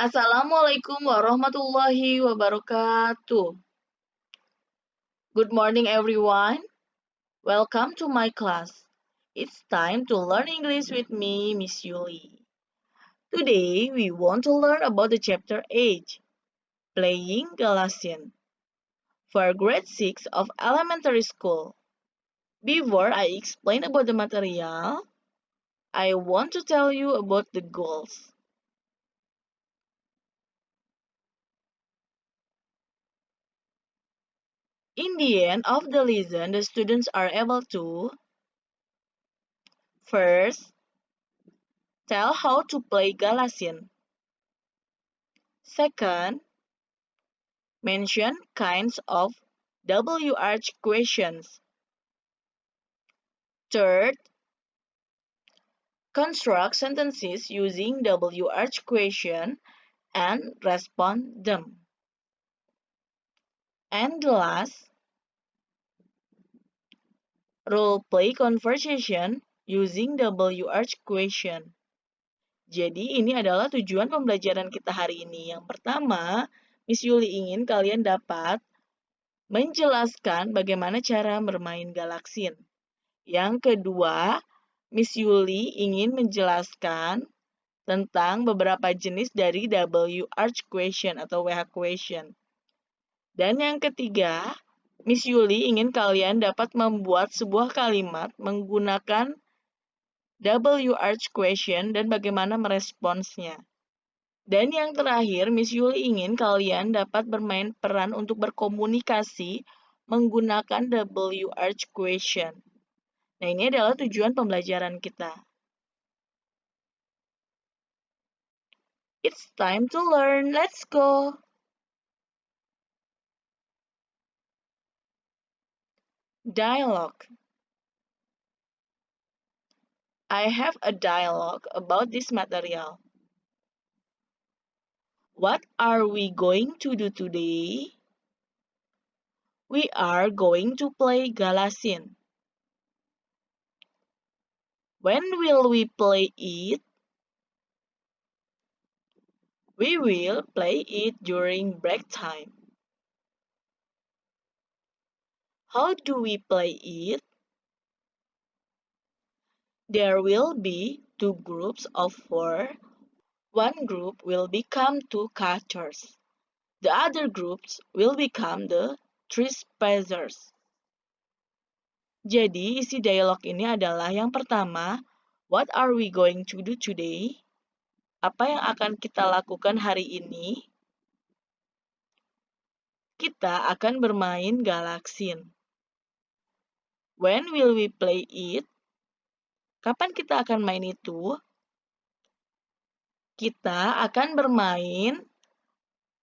Assalamualaikum warahmatullahi wabarakatuh. Good morning, everyone. Welcome to my class. It's time to learn English with me, Miss Yuli. Today, we want to learn about the chapter 8, Playing Galatian, for grade 6 of elementary school. Before I explain about the material, I want to tell you about the goals. In the end of the lesson, the students are able to first tell how to play Galatian. Second, mention kinds of WH questions. Third, construct sentences using WH question and respond them. And last, role play conversation using WH question. Jadi ini adalah tujuan pembelajaran kita hari ini. Yang pertama, Miss Yuli ingin kalian dapat menjelaskan bagaimana cara bermain galaksin. Yang kedua, Miss Yuli ingin menjelaskan tentang beberapa jenis dari WH question atau WH question. Dan yang ketiga, Miss Yuli ingin kalian dapat membuat sebuah kalimat menggunakan WH question dan bagaimana meresponsnya. Dan yang terakhir, Miss Yuli ingin kalian dapat bermain peran untuk berkomunikasi menggunakan WH question. Nah, ini adalah tujuan pembelajaran kita. It's time to learn. Let's go. Dialogue. I have a dialogue about this material. What are we going to do today? We are going to play Galatian. When will we play it? We will play it during break time. How do we play it? There will be 2 groups of 4. One group will become 2 catchers. The other groups will become the trespassers. Jadi, isi dialog ini adalah yang pertama, what are we going to do today? Apa yang akan kita lakukan hari ini? Kita akan bermain galaksin. When will we play it? Kapan kita akan main itu? Kita akan bermain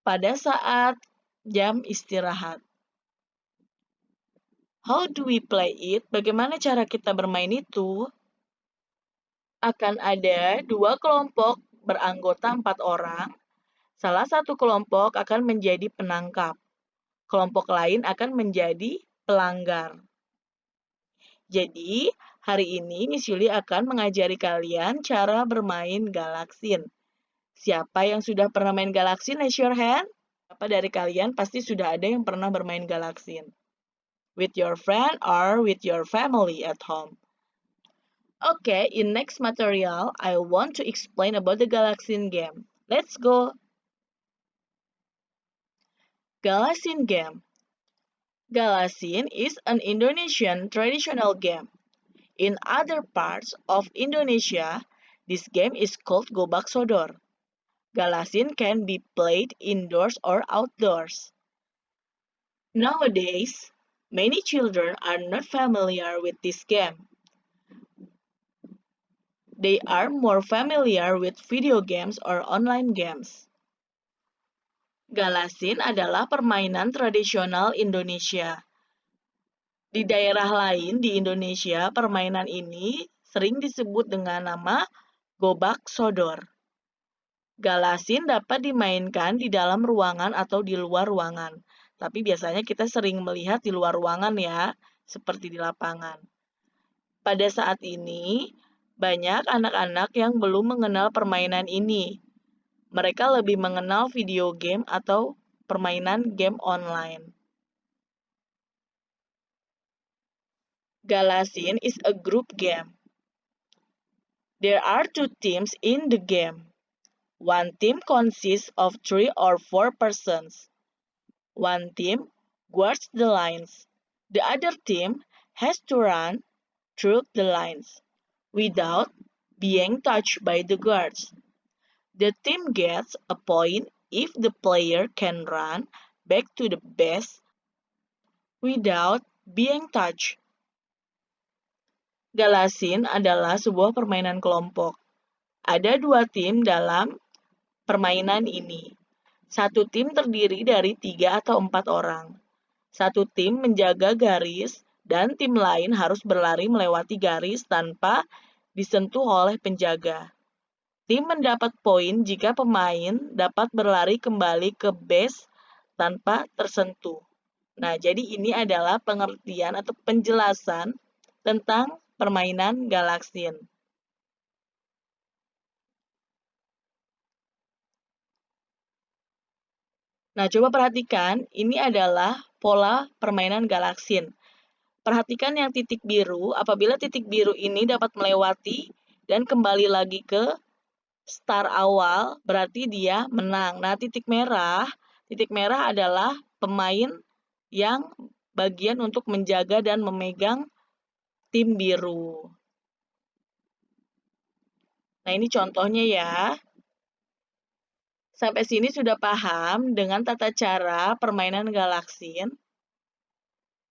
pada saat jam istirahat. How do we play it? Bagaimana cara kita bermain itu? Akan ada 2 kelompok beranggota 4 orang. Salah satu kelompok akan menjadi penangkap. Kelompok lain akan menjadi pelanggar. Jadi, hari ini Miss Yuli akan mengajari kalian cara bermain galaksin. Siapa yang sudah pernah main galaksin? Raise your hand. Siapa dari kalian pasti sudah ada yang pernah bermain galaksin? With your friend or with your family at home. Okay, in next material, I want to explain about the galaksin game. Let's go. Galaksin game. Galaksin is an Indonesian traditional game. In other parts of Indonesia, this game is called Gobak Sodor. Galaksin can be played indoors or outdoors. Nowadays, many children are not familiar with this game. They are more familiar with video games or online games. Galaksin adalah permainan tradisional Indonesia. Di daerah lain di Indonesia, permainan ini sering disebut dengan nama Gobak Sodor. Galaksin dapat dimainkan di dalam ruangan atau di luar ruangan. Tapi biasanya kita sering melihat di luar ruangan ya, seperti di lapangan. Pada saat ini, banyak anak-anak yang belum mengenal permainan ini. Mereka lebih mengenal video game atau permainan game online. Galasin is a group game. There are 2 teams in the game. One team consists of 3 or 4 persons. One team guards the lines. The other team has to run through the lines without being touched by the guards. The team gets a point if the player can run back to the base without being touched. Galasin adalah sebuah permainan kelompok. Ada 2 tim dalam permainan ini. Satu tim terdiri dari 3 atau 4 orang. Satu tim menjaga garis dan tim lain harus berlari melewati garis tanpa disentuh oleh penjaga. Tim mendapat poin jika pemain dapat berlari kembali ke base tanpa tersentuh. Nah, jadi ini adalah pengertian atau penjelasan tentang permainan Galasin. Nah, coba perhatikan, ini adalah pola permainan Galasin. Perhatikan yang titik biru, apabila titik biru ini dapat melewati dan kembali lagi ke start awal, berarti dia menang. Nah, titik merah adalah pemain yang bagian untuk menjaga dan memegang tim biru. Nah, ini contohnya ya. Sampai sini sudah paham dengan tata cara permainan Galasin?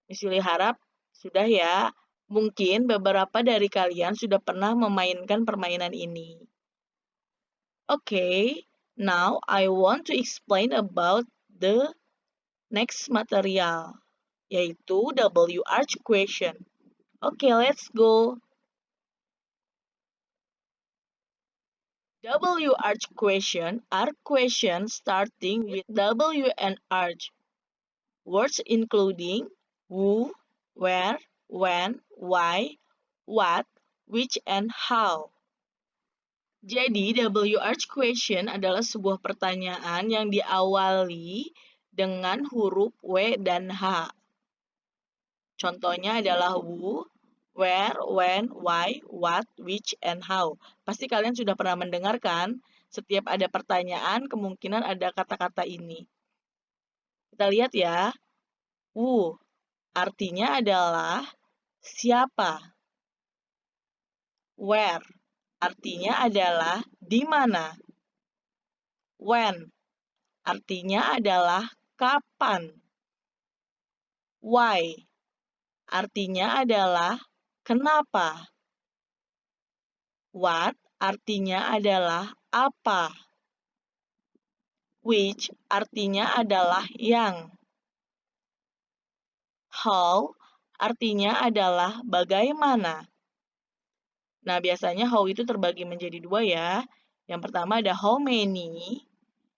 Miss Yuli harap sudah ya. Mungkin beberapa dari kalian sudah pernah memainkan permainan ini. Okay, now I want to explain about the next material, yaitu WH question. Okay, let's go. WH question are questions starting with W and H. Words including who, where, when, why, what, which, and how. Jadi, WH question adalah sebuah pertanyaan yang diawali dengan huruf W dan H. Contohnya adalah who, where, when, why, what, which, and how. Pasti kalian sudah pernah mendengarkan, setiap ada pertanyaan kemungkinan ada kata-kata ini. Kita lihat ya. Who artinya adalah siapa. Where artinya adalah di mana. When artinya adalah kapan. Why artinya adalah kenapa. What artinya adalah apa. Which artinya adalah yang. How artinya adalah bagaimana. Nah, biasanya how itu terbagi menjadi 2 ya. Yang pertama ada how many,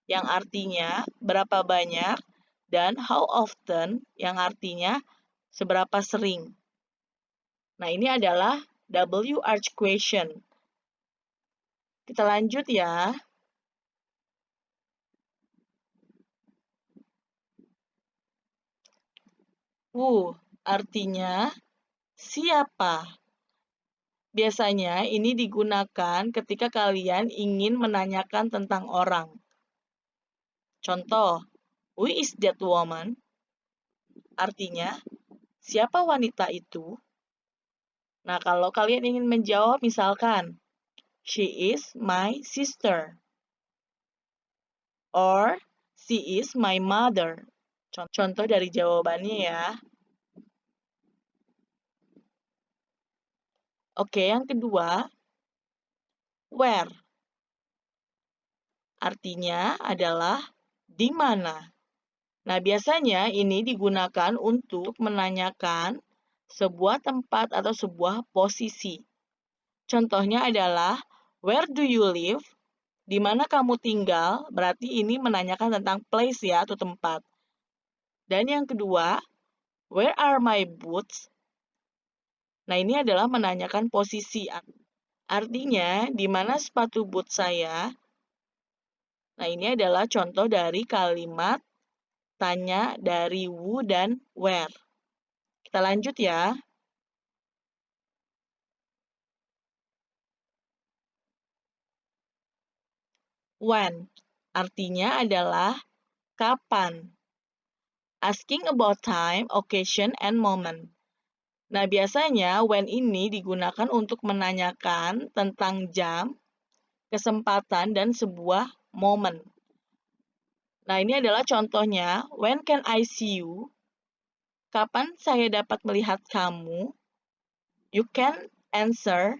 yang artinya berapa banyak, dan how often, yang artinya seberapa sering. Nah, ini adalah WH question. Kita lanjut ya. Who artinya siapa. Biasanya ini digunakan ketika kalian ingin menanyakan tentang orang. Contoh, who is that woman? Artinya, siapa wanita itu? Nah, kalau kalian ingin menjawab, misalkan, she is my sister. Or, she is my mother. Contoh dari jawabannya ya. Oke, yang kedua, where. Artinya adalah di mana. Nah, biasanya ini digunakan untuk menanyakan sebuah tempat atau sebuah posisi. Contohnya adalah, where do you live? Di mana kamu tinggal? Berarti ini menanyakan tentang place ya, atau tempat. Dan yang kedua, where are my boots? Nah, ini adalah menanyakan posisi. Artinya, di mana sepatu boot saya? Nah, ini adalah contoh dari kalimat tanya dari who dan where. Kita lanjut ya. When, artinya adalah kapan. Asking about time, occasion, and moment. Nah, biasanya when ini digunakan untuk menanyakan tentang jam, kesempatan, dan sebuah momen. Nah, ini adalah contohnya. When can I see you? Kapan saya dapat melihat kamu? You can answer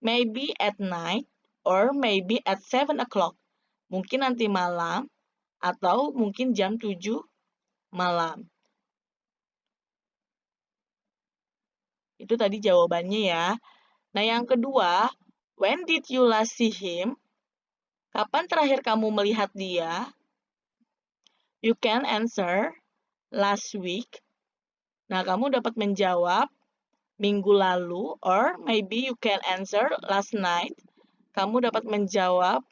maybe at night or maybe at 7 o'clock. Mungkin nanti malam atau mungkin jam 7 malam. Itu tadi jawabannya ya. Nah, yang kedua, when did you last see him? Kapan terakhir kamu melihat dia? You can answer last week. Nah, kamu dapat menjawab minggu lalu, or maybe you can answer last night. Kamu dapat menjawab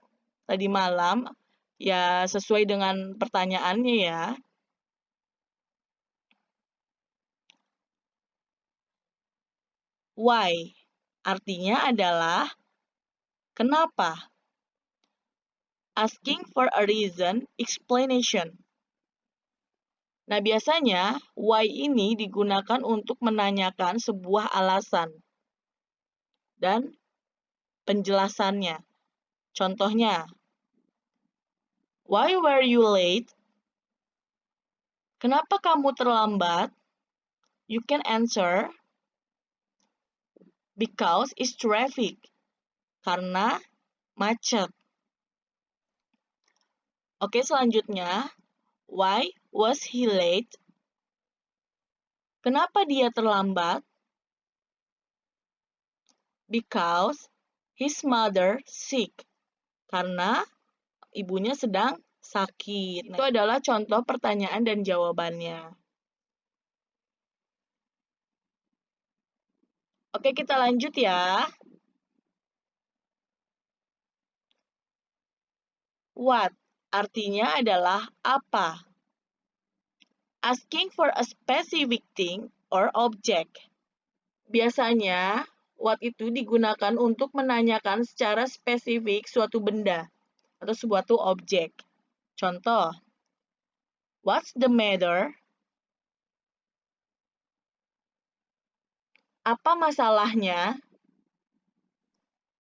tadi malam, ya sesuai dengan pertanyaannya ya. Why, artinya adalah kenapa. Asking for a reason, explanation. Nah, biasanya why ini digunakan untuk menanyakan sebuah alasan dan penjelasannya. Contohnya, why were you late? Kenapa kamu terlambat? You can answer, because it's traffic. Karena macet. Oke, selanjutnya, why was he late? Kenapa dia terlambat? Because his mother sick. Karena ibunya sedang sakit. Itu adalah contoh pertanyaan dan jawabannya. Oke, kita lanjut ya. What, artinya adalah apa. Asking for a specific thing or object. Biasanya, what itu digunakan untuk menanyakan secara spesifik suatu benda atau suatu objek. Contoh, what's the matter? Apa masalahnya?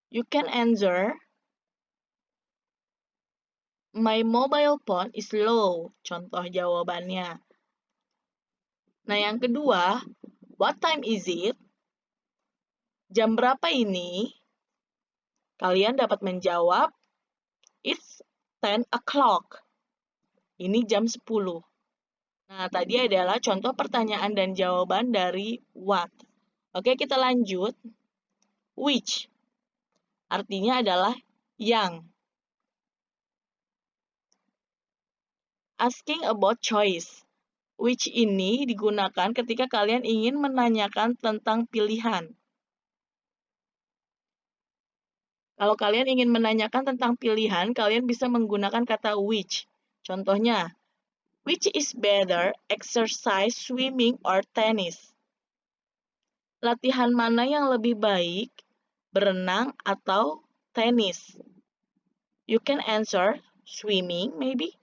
You can answer, my mobile phone is low. Contoh jawabannya. Nah, yang kedua, what time is it? Jam berapa ini? Kalian dapat menjawab, it's 10 o'clock. Ini jam 10. Nah, tadi adalah contoh pertanyaan dan jawaban dari what. Oke, kita lanjut. Which, artinya adalah yang. Asking about choice. Which ini digunakan ketika kalian ingin menanyakan tentang pilihan. Kalau kalian ingin menanyakan tentang pilihan, kalian bisa menggunakan kata which. Contohnya, which is better, exercise, swimming, or tennis? Latihan mana yang lebih baik, berenang atau tenis? You can answer swimming maybe.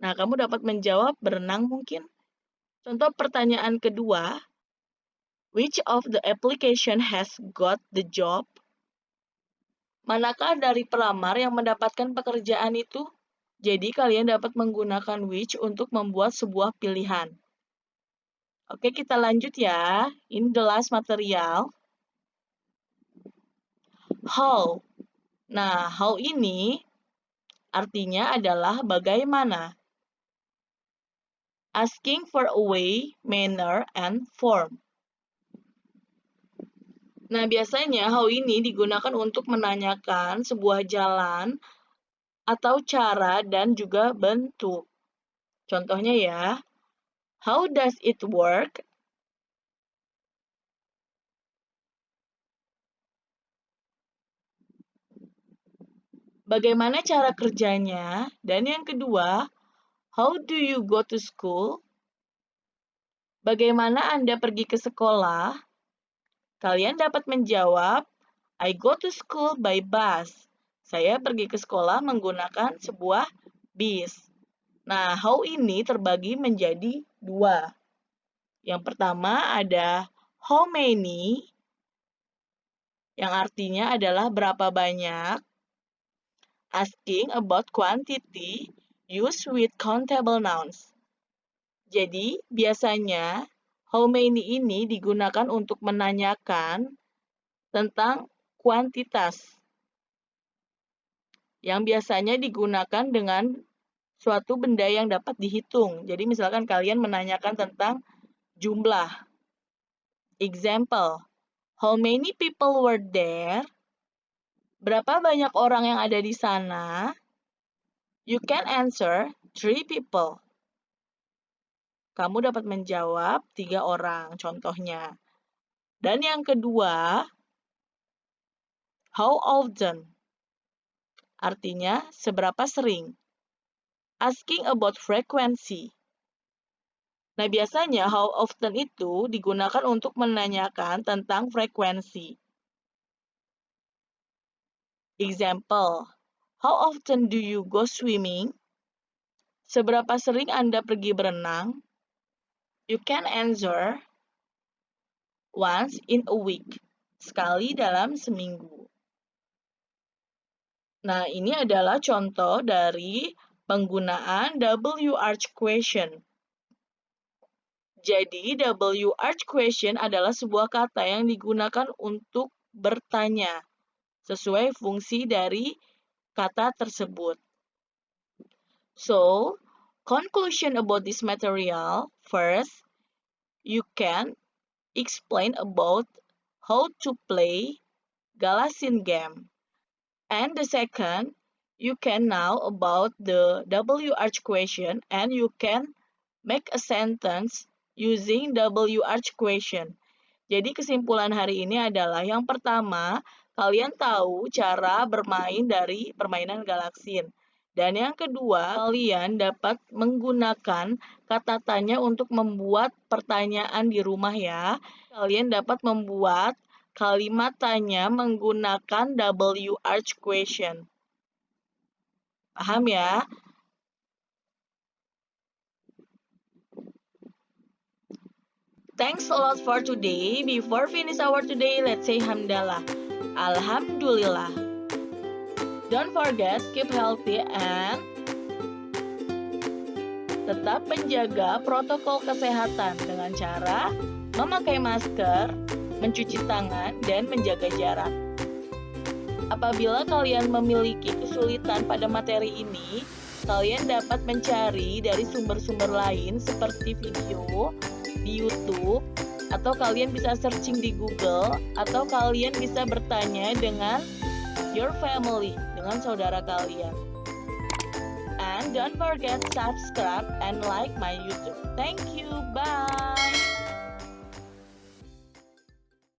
Nah, kamu dapat menjawab berenang mungkin. Contoh pertanyaan kedua, which of the application has got the job? Manakah dari pelamar yang mendapatkan pekerjaan itu? Jadi, kalian dapat menggunakan which untuk membuat sebuah pilihan. Oke, kita lanjut ya. In the last material. How. Nah, how ini artinya adalah bagaimana. Asking for a way, manner, and form. Nah, biasanya how ini digunakan untuk menanyakan sebuah jalan atau cara dan juga bentuk. Contohnya ya, how does it work? bagaimana cara kerjanya? Dan yang kedua, how do you go to school? Bagaimana Anda pergi ke sekolah? Kalian dapat menjawab, I go to school by bus. Saya pergi ke sekolah menggunakan sebuah bis. Nah, how ini terbagi menjadi dua. Yang pertama ada how many, yang artinya adalah berapa banyak. Asking about quantity used with countable nouns. Jadi, biasanya how many ini digunakan untuk menanyakan tentang kuantitas yang biasanya digunakan dengan suatu benda yang dapat dihitung. Jadi, misalkan kalian menanyakan tentang jumlah. Example, how many people were there? Berapa banyak orang yang ada di sana? You can answer 3 people. Kamu dapat menjawab 3 orang, contohnya. Dan yang kedua, how often? Artinya, seberapa sering. Asking about frequency. Nah, biasanya how often itu digunakan untuk menanyakan tentang frekuensi. Example, how often do you go swimming? Seberapa sering Anda pergi berenang? You can answer once in a week. Sekali dalam seminggu. Nah, ini adalah contoh dari penggunaan WH question. Jadi, WH question adalah sebuah kata yang digunakan untuk bertanya sesuai fungsi dari kata tersebut. So, conclusion about this material. First, you can explain about how to play Galasin game. And the second, you can know about the WH question and you can make a sentence using WH question. Jadi kesimpulan hari ini adalah yang pertama, kalian tahu cara bermain dari permainan Galaksin. Dan yang kedua, kalian dapat menggunakan kata tanya untuk membuat pertanyaan di rumah ya. Kalian dapat membuat kalimat tanya menggunakan WH question. Paham ya? Thanks a lot for today. Before finish our today, let's say hamdalah. Alhamdulillah. Don't forget, keep healthy and tetap menjaga protokol kesehatan dengan cara memakai masker, mencuci tangan, dan menjaga jarak. Apabila kalian memiliki kesulitan pada materi ini, kalian dapat mencari dari sumber-sumber lain seperti video di YouTube, atau kalian bisa searching di Google, atau kalian bisa bertanya dengan your family, dengan saudara kalian. And don't forget subscribe and like my YouTube. Thank you, bye!